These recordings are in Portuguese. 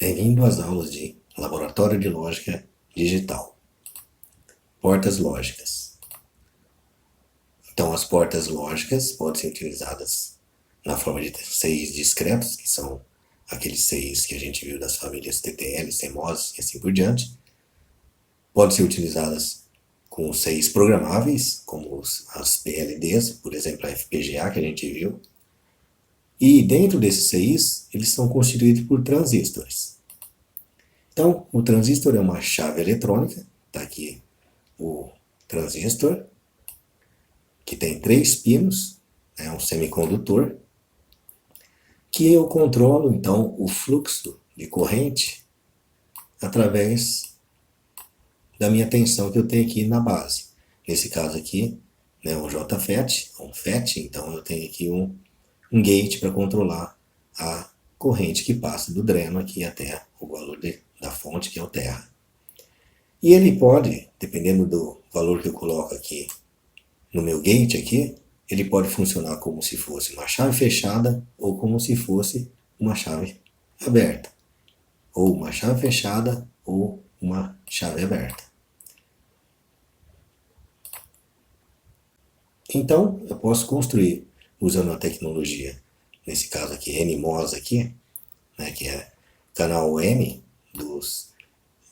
Bem-vindo às aulas de Laboratório de Lógica Digital. Portas lógicas. Então, as portas lógicas podem ser utilizadas na forma de CIs discretos, que são aqueles CIs que a gente viu das famílias TTL, CMOS e assim por diante. Podem ser utilizadas com CIs programáveis, como as PLDs, por exemplo, a FPGA que a gente viu. E dentro desses CIs, eles são constituídos por transistores. Então, o transistor é uma chave eletrônica, está aqui o transistor, que tem 3 pinos, é um semicondutor, que eu controlo, então, o fluxo de corrente através da minha tensão que eu tenho aqui na base. Nesse caso aqui, né, um JFET, um FET, então eu tenho aqui um gate para controlar a corrente que passa do dreno aqui até o valor da fonte, que é o terra. E ele pode, dependendo do valor que eu coloco aqui no meu gate aqui, ele pode funcionar como se fosse uma chave fechada ou como se fosse uma chave aberta. Ou uma chave fechada ou uma chave aberta. Então, eu posso construir, usando a tecnologia, nesse caso aqui, NMOS aqui, né, que é canal M dos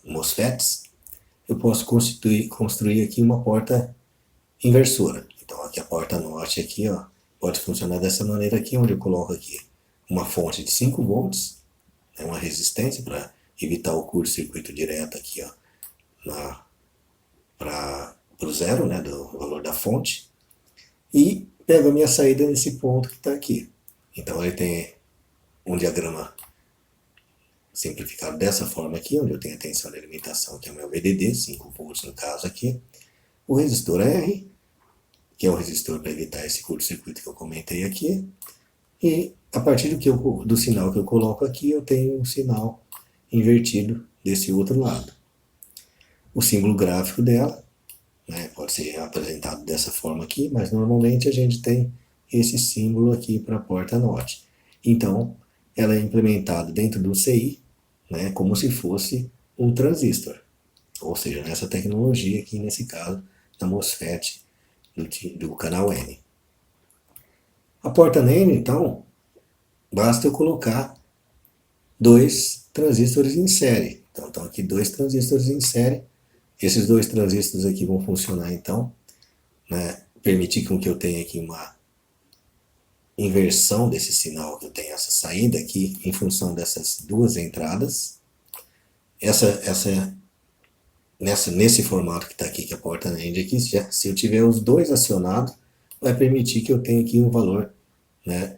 MOSFETs, eu posso construir aqui uma porta inversora. Então aqui a porta norte aqui, ó, pode funcionar dessa maneira aqui, onde eu coloco aqui uma fonte de 5 volts, né, uma resistência para evitar o curto-circuito direto aqui, ó, para o zero, né, do valor da fonte, e pego a minha saída nesse ponto que está aqui. Então ele tem um diagrama simplificado dessa forma aqui, onde eu tenho a tensão de alimentação, que é o meu VDD, 5 volts no caso aqui, o resistor R, que é o resistor para evitar esse curto-circuito que eu comentei aqui, e a partir do sinal que eu coloco aqui, eu tenho um sinal invertido desse outro lado. O símbolo gráfico dela, né, pode ser apresentado dessa forma aqui, mas normalmente a gente tem esse símbolo aqui para a porta NOT. Então, ela é implementada dentro do CI, né, como se fosse um transistor, ou seja, nessa tecnologia aqui, nesse caso, da MOSFET do canal N. A porta N, então, basta eu colocar 2 transistores em série. Então, estão aqui 2 transistores em série. Esses 2 transistores aqui vão funcionar, então, né, permitir com que eu tenha aqui uma inversão desse sinal, que eu tenho essa saída aqui em função dessas 2 entradas. Nesse formato que está aqui, que é a porta NAND aqui, se eu tiver os 2 acionados, vai permitir que eu tenha aqui um valor, né,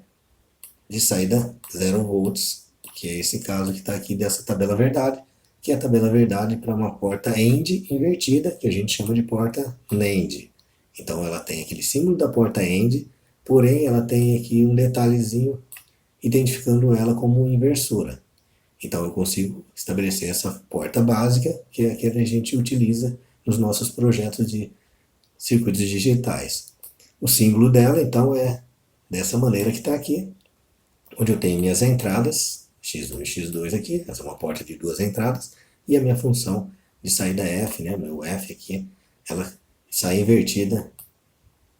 de saída 0 volts, que é esse caso que está aqui dessa tabela verdade, que é a tabela verdade para uma porta AND invertida, que a gente chama de porta NAND. Então ela tem aquele símbolo da porta AND, porém ela tem aqui um detalhezinho identificando ela como inversora. Então eu consigo estabelecer essa porta básica, que é a que a gente utiliza nos nossos projetos de circuitos digitais. O símbolo dela, então, é dessa maneira que está aqui, onde eu tenho minhas entradas, X1 e X2 aqui, essa é uma porta de 2 entradas, e a minha função de saída F, né, meu F aqui, ela sai invertida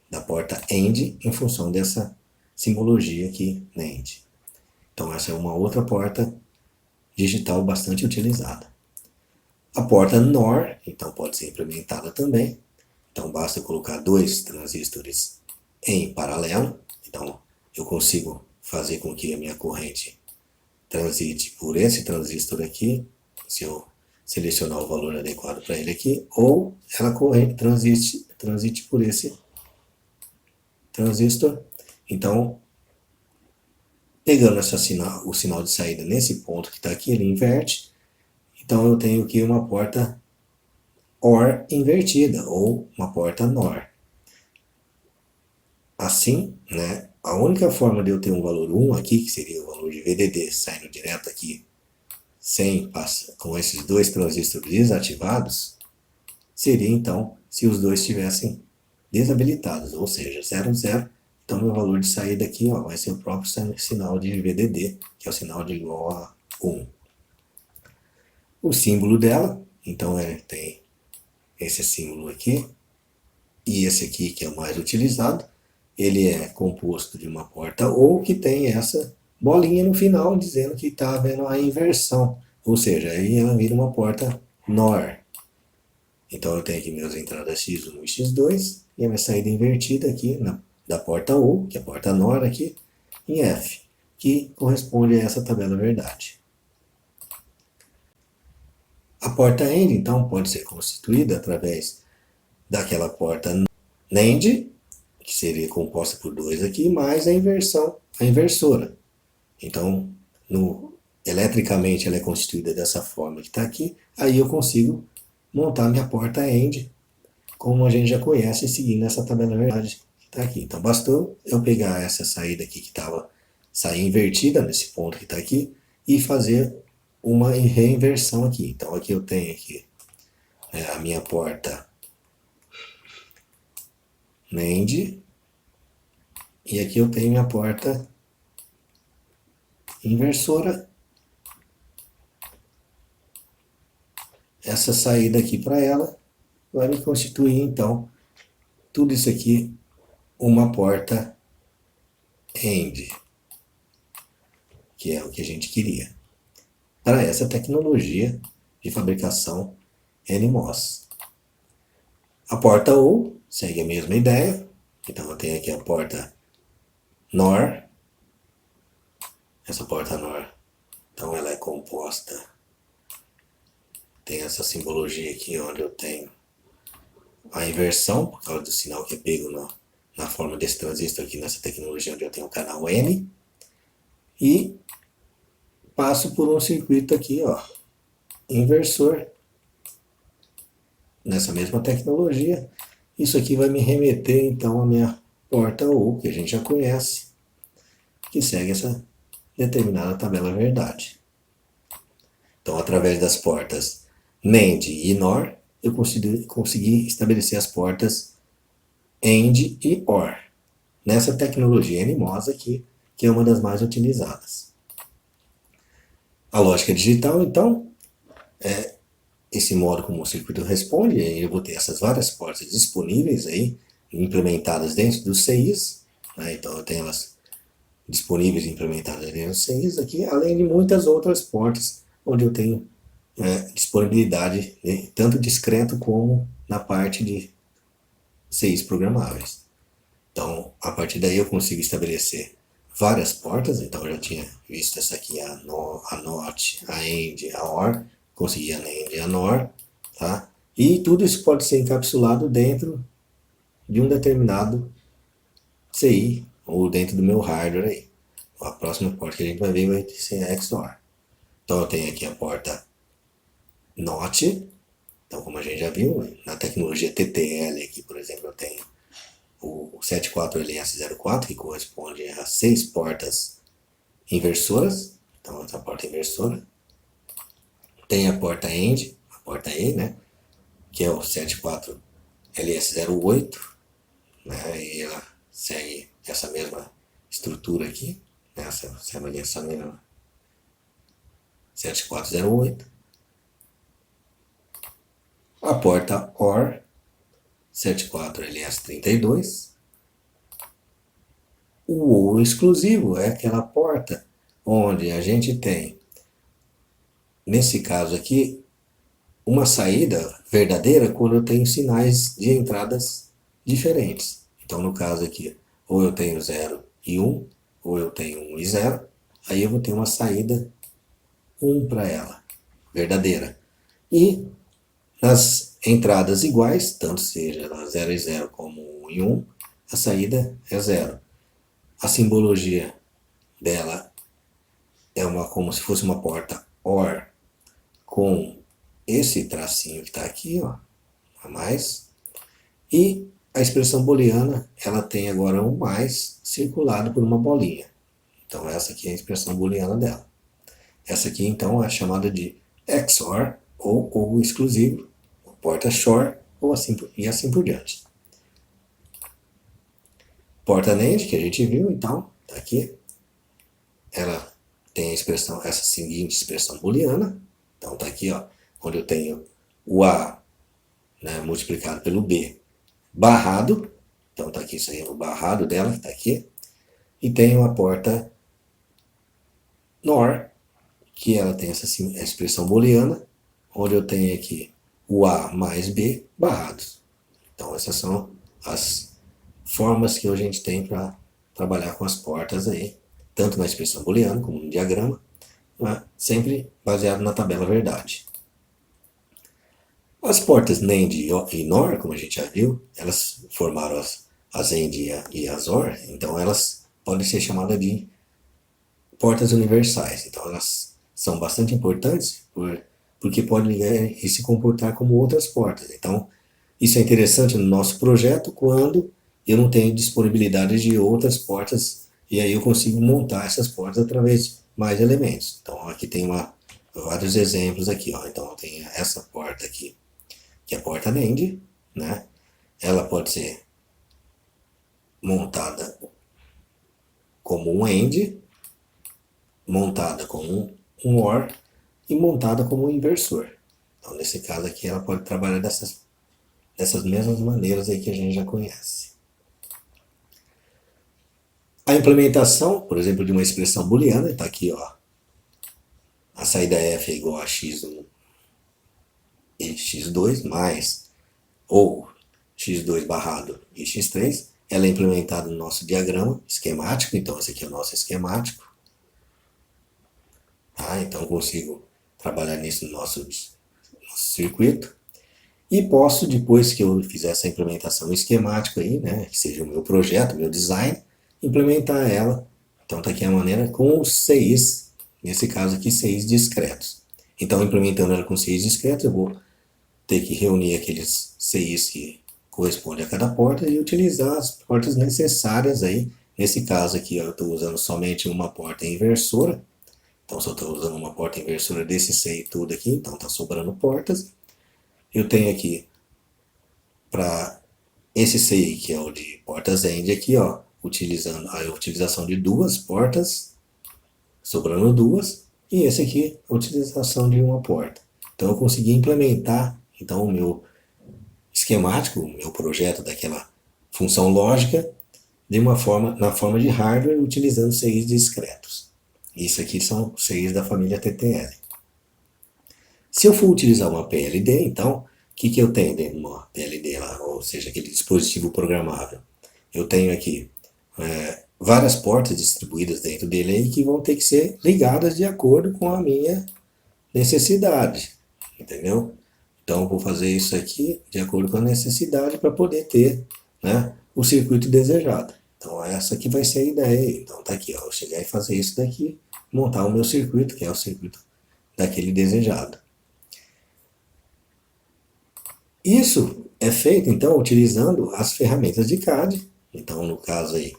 da porta AND em função dessa simbologia aqui, NAND. Então essa é uma outra porta digital bastante utilizada. A porta NOR, então, pode ser implementada também. Então basta eu colocar 2 transistores em paralelo. Então eu consigo fazer com que a minha corrente transite por esse transistor aqui, se eu selecionar o valor adequado para ele aqui, ou ela transite por esse transistor. Então, pegando o sinal de saída nesse ponto que está aqui, ele inverte. Então eu tenho aqui uma porta OR invertida, ou uma porta NOR. Assim, né, a única forma de eu ter um valor 1 aqui, que seria o valor de VDD saindo direto aqui, com esses 2 transistores desativados, seria então se os 2 estivessem desabilitados, ou seja, 0, 0. Então meu valor de saída aqui, ó, vai ser o próprio sinal de VDD, que é o sinal de igual a 1. o símbolo dela. Então tem esse símbolo aqui e esse aqui que é o mais utilizado. Ele é composto de uma porta OR que tem essa bolinha no final dizendo que está havendo a inversão, ou seja, aí ela vira uma porta NOR. Então eu tenho aqui minhas entradas X1 e X2 e a minha saída invertida aqui da porta OR, que é a porta NOR aqui, em F, que corresponde a essa tabela verdade. A porta AND, então, pode ser constituída através daquela porta NAND, que seria composta por 2 aqui, mais a inversão, a inversora. Então, eletricamente ela é constituída dessa forma que está aqui, aí eu consigo montar minha porta AND, como a gente já conhece, seguindo essa tabela verdade que está aqui. Então, bastou eu pegar essa saída aqui que estava sair invertida nesse ponto que está aqui e fazer uma reinversão aqui. Então, aqui eu tenho aqui a minha porta NAND e aqui eu tenho minha porta inversora. Essa saída aqui para ela vai me constituir, então, tudo isso aqui uma porta AND, que é o que a gente queria, para essa tecnologia de fabricação NMOS. A porta OR segue a mesma ideia, então eu tenho aqui a porta NOR, essa porta NOR, então ela é composta, tem essa simbologia aqui onde eu tenho a inversão, por causa do sinal que é pego na forma desse transistor aqui nessa tecnologia onde eu tenho o canal N, e passo por um circuito aqui, ó, inversor, nessa mesma tecnologia. Isso aqui vai me remeter então à minha porta OR, que a gente já conhece, que segue essa determinada tabela verdade. Então, através das portas NAND e NOR, eu consegui estabelecer as portas AND e OR, nessa tecnologia NMOS aqui, que é uma das mais utilizadas. A lógica digital, então, é esse modo como o circuito responde, e eu vou ter essas várias portas disponíveis aí, implementadas dentro dos CIs, né? Então eu tenho elas disponíveis e implementadas dentro dos CIs aqui, além de muitas outras portas, onde eu tenho disponibilidade, né, tanto discreto como na parte de CIs programáveis. Então, a partir daí eu consigo estabelecer várias portas, então eu já tinha visto essa aqui, a NOT, a AND, a OR, consegui a NAND e a NOR, tá? E tudo isso pode ser encapsulado dentro de um determinado CI, ou dentro do meu hardware aí. A próxima porta que a gente vai ver vai ser a XOR. Então eu tenho aqui a porta NOT, então como a gente já viu, na tecnologia TTL aqui, por exemplo, eu tenho o 74LS04, que corresponde a 6 portas inversoras, então essa porta inversora. Tem a porta AND, a porta E, né, que é o 74LS08, né, e ela segue essa mesma estrutura aqui, né, segue essa mesma 7408. A porta OR, 74LS32. O OR exclusivo é aquela porta onde a gente tem, nesse caso aqui, uma saída verdadeira quando eu tenho sinais de entradas diferentes. Então, no caso aqui, ou eu tenho 0 e 1, ou eu tenho 1 e 0, aí eu vou ter uma saída 1 para ela, verdadeira. E nas entradas iguais, tanto seja 0 e 0 como 1 e 1, a saída é 0. A simbologia dela é como se fosse uma porta OR com esse tracinho que está aqui, ó, a mais. E a expressão booleana, ela tem agora um mais circulado por uma bolinha. Então essa aqui é a expressão booleana dela. Essa aqui então é chamada de XOR, ou exclusivo, porta SHOR, e assim por diante. Porta NAND, que a gente viu, então, tá aqui. Ela tem a expressão, essa seguinte expressão booleana. Então tá aqui, ó, onde eu tenho o A, né, multiplicado pelo B barrado, então está aqui isso aí, o barrado dela, que está aqui, e tenho a porta NOR, que ela tem essa expressão booleana, onde eu tenho aqui o A mais B barrados. Então essas são as formas que a gente tem para trabalhar com as portas aí, tanto na expressão booleana como no diagrama, né? Sempre baseado na tabela verdade. As portas NAND e NOR, como a gente já viu, elas formaram as AND e as OR, então elas podem ser chamadas de portas universais. Então elas são bastante importantes porque podem ligar e se comportar como outras portas. Então isso é interessante no nosso projeto quando eu não tenho disponibilidade de outras portas e aí eu consigo montar essas portas através de mais elementos. Então aqui tem vários exemplos aqui, ó. Então eu tenho essa porta aqui, que é a porta NAND, né? Ela pode ser montada como um AND, montada como um OR e montada como um inversor. Então nesse caso aqui ela pode trabalhar dessas mesmas maneiras aí que a gente já conhece. A implementação, por exemplo, de uma expressão booleana, está aqui, ó. A saída F é igual a x1 e x2 mais, ou x2 barrado e x3, ela é implementada no nosso diagrama esquemático, então esse aqui é o nosso esquemático. Tá? Então eu consigo trabalhar nisso no nosso circuito. E posso, depois que eu fizer essa implementação esquemática aí, né, que seja o meu projeto, meu design, implementar ela. Então está aqui a maneira com os CIs, nesse caso aqui, CIs discretos. Então, implementando ela com CIs discretos, eu vou ter que reunir aqueles CIs que correspondem a cada porta e utilizar as portas necessárias aí. Nesse caso aqui, eu estou usando somente uma porta inversora. Então, só estou usando uma porta inversora desse CI tudo aqui, então está sobrando portas. Eu tenho aqui, para esse CI, que é o de portas AND aqui, ó, utilizando a utilização de duas portas, sobrando duas, e esse aqui, a utilização de uma porta. Então eu consegui implementar então o meu esquemático, o meu projeto daquela função lógica, na forma de hardware, utilizando CIs discretos. Isso aqui são CIs da família TTL. Se eu for utilizar uma PLD, então, o que eu tenho dentro de uma PLD lá, ou seja, aquele dispositivo programável? Eu tenho aqui várias portas distribuídas dentro dele aí que vão ter que ser ligadas de acordo com a minha necessidade, entendeu? Então eu vou fazer isso aqui de acordo com a necessidade para poder ter, né, o circuito desejado. Então essa aqui vai ser a ideia. Então tá aqui, ó, eu chegar e fazer isso daqui, montar o meu circuito, que é o circuito daquele desejado. Isso é feito então utilizando as ferramentas de CAD. Então no caso aí,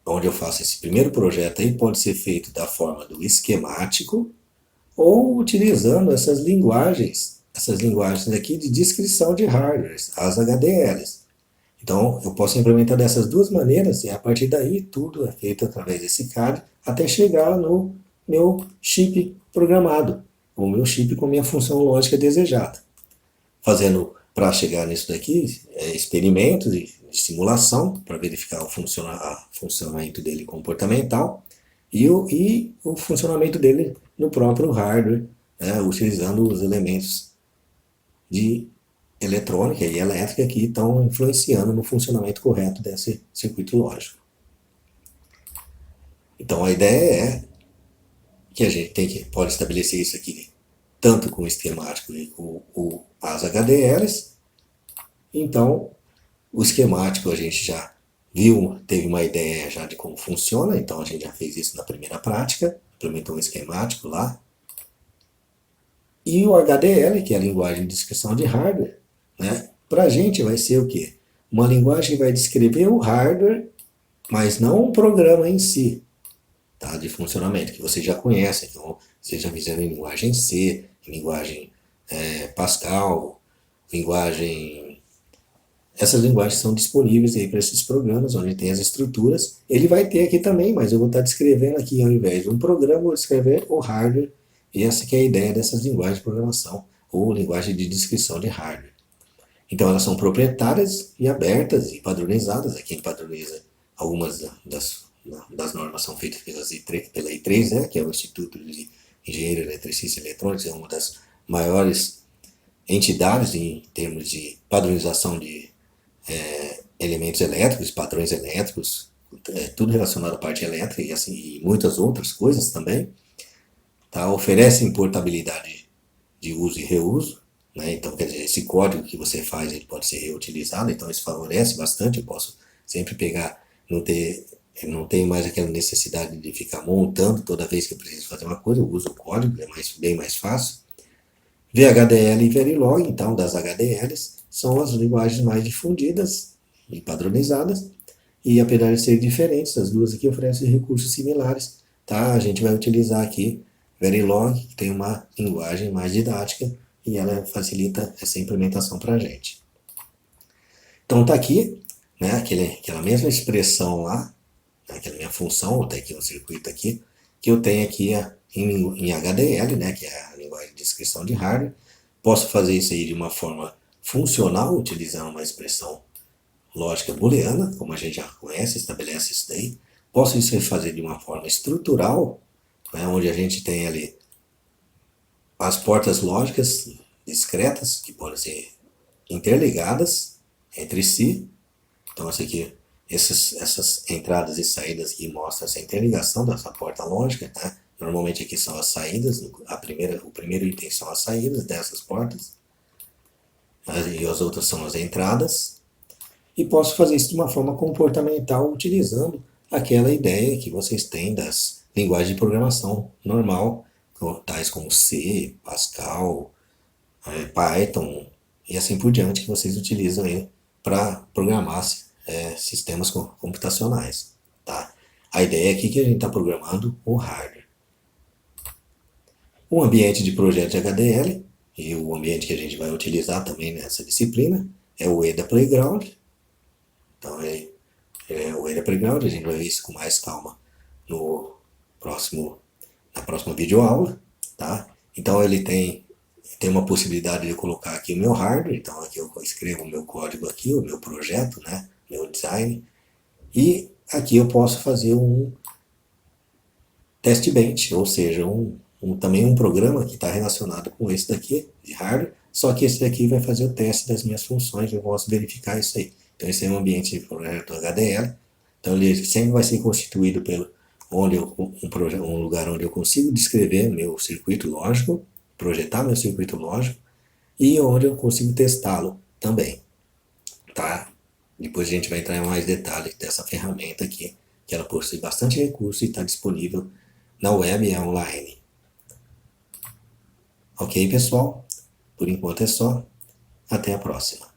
onde eu faço esse primeiro projeto aí pode ser feito da forma do esquemático ou utilizando essas linguagens aqui de descrição de hardwares, as HDLs. Então eu posso implementar dessas duas maneiras e a partir daí tudo é feito através desse CAD até chegar no meu chip programado, o meu chip com minha função lógica desejada. Fazendo para chegar nisso daqui experimentos de simulação para verificar o funcionamento dele comportamental e o funcionamento dele no próprio hardware, né, utilizando os elementos de eletrônica e elétrica que estão influenciando no funcionamento correto desse circuito lógico. Então a ideia é que a gente pode estabelecer isso aqui tanto com o esquemático e com as HDLs. Então, o esquemático a gente já viu, teve uma ideia já de como funciona, então a gente já fez isso na primeira prática, implementou um esquemático lá. E o HDL, que é a linguagem de descrição de hardware, né, para a gente vai ser o quê? Uma linguagem que vai descrever o hardware, mas não o programa em si, tá, de funcionamento, que vocês já conhecem, então vocês já fizeram em linguagem C, em linguagem Pascal, essas linguagens são disponíveis aí para esses programas, onde tem as estruturas. Ele vai ter aqui também, mas eu vou estar descrevendo aqui, ao invés de um programa, eu vou descrever o hardware E essa que é a ideia dessas linguagens de programação, ou linguagem de descrição de hardware. Então elas são proprietárias e abertas e padronizadas. Aqui a gente padroniza algumas das normas são feitas pela I3, né, que é o Instituto de Engenharia Eletricista e Eletrônica, é uma das maiores entidades em termos de padronização de elementos elétricos, padrões elétricos, tudo relacionado à parte elétrica e, assim, e muitas outras coisas também. Tá? Oferecem portabilidade de uso e reuso, né? Então, quer dizer, esse código que você faz ele pode ser reutilizado, então isso favorece bastante. Eu posso sempre pegar, não tenho mais aquela necessidade de ficar montando toda vez que eu preciso fazer uma coisa, eu uso o código, é bem mais fácil. VHDL e Verilog, então, das HDLs, são as linguagens mais difundidas e padronizadas, e apesar de serem diferentes, as duas aqui oferecem recursos similares, tá? A gente vai utilizar aqui Verilog, que tem uma linguagem mais didática, e ela facilita essa implementação para a gente. Então tá aqui, né, aquela mesma expressão lá, aquela minha função, vou ter aqui um circuito aqui, que eu tenho aqui em HDL, né, que é a linguagem de descrição de hardware. Posso fazer isso aí de uma forma funcional, utilizando uma expressão lógica booleana, como a gente já conhece, estabelece isso daí. Posso isso fazer de uma forma estrutural, né, onde a gente tem ali as portas lógicas discretas, que podem ser interligadas entre si. Então, essas entradas e saídas aqui mostram essa interligação dessa porta lógica, tá? Normalmente aqui são as saídas, o primeiro item são as saídas dessas portas, e as outras são as entradas. E posso fazer isso de uma forma comportamental, utilizando aquela ideia que vocês têm das linguagens de programação normal, tais como C, Pascal, Python e assim por diante, que vocês utilizam aí para programar sistemas computacionais. Tá? A ideia aqui é que a gente está programando o hardware. O ambiente de projeto de HDL, e o ambiente que a gente vai utilizar também nessa disciplina, é o EDA Playground. Então, o EDA Playground, a gente vai ver isso com mais calma na próxima videoaula. Tá? Então, ele tem uma possibilidade de eu colocar aqui o meu hardware, então aqui eu escrevo o meu código aqui, o meu projeto, né, meu design, e aqui eu posso fazer um test bench, ou seja, também um programa que está relacionado com esse daqui, de hardware, só que esse daqui vai fazer o teste das minhas funções, eu posso verificar isso aí. Então esse é um ambiente de projeto HDL, então ele sempre vai ser constituído pelo um lugar onde eu consigo descrever meu circuito lógico, projetar meu circuito lógico, e onde eu consigo testá-lo também, tá? Depois a gente vai entrar em mais detalhes dessa ferramenta aqui, que ela possui bastante recurso e está disponível na web e online. Ok, pessoal? Por enquanto é só. Até a próxima.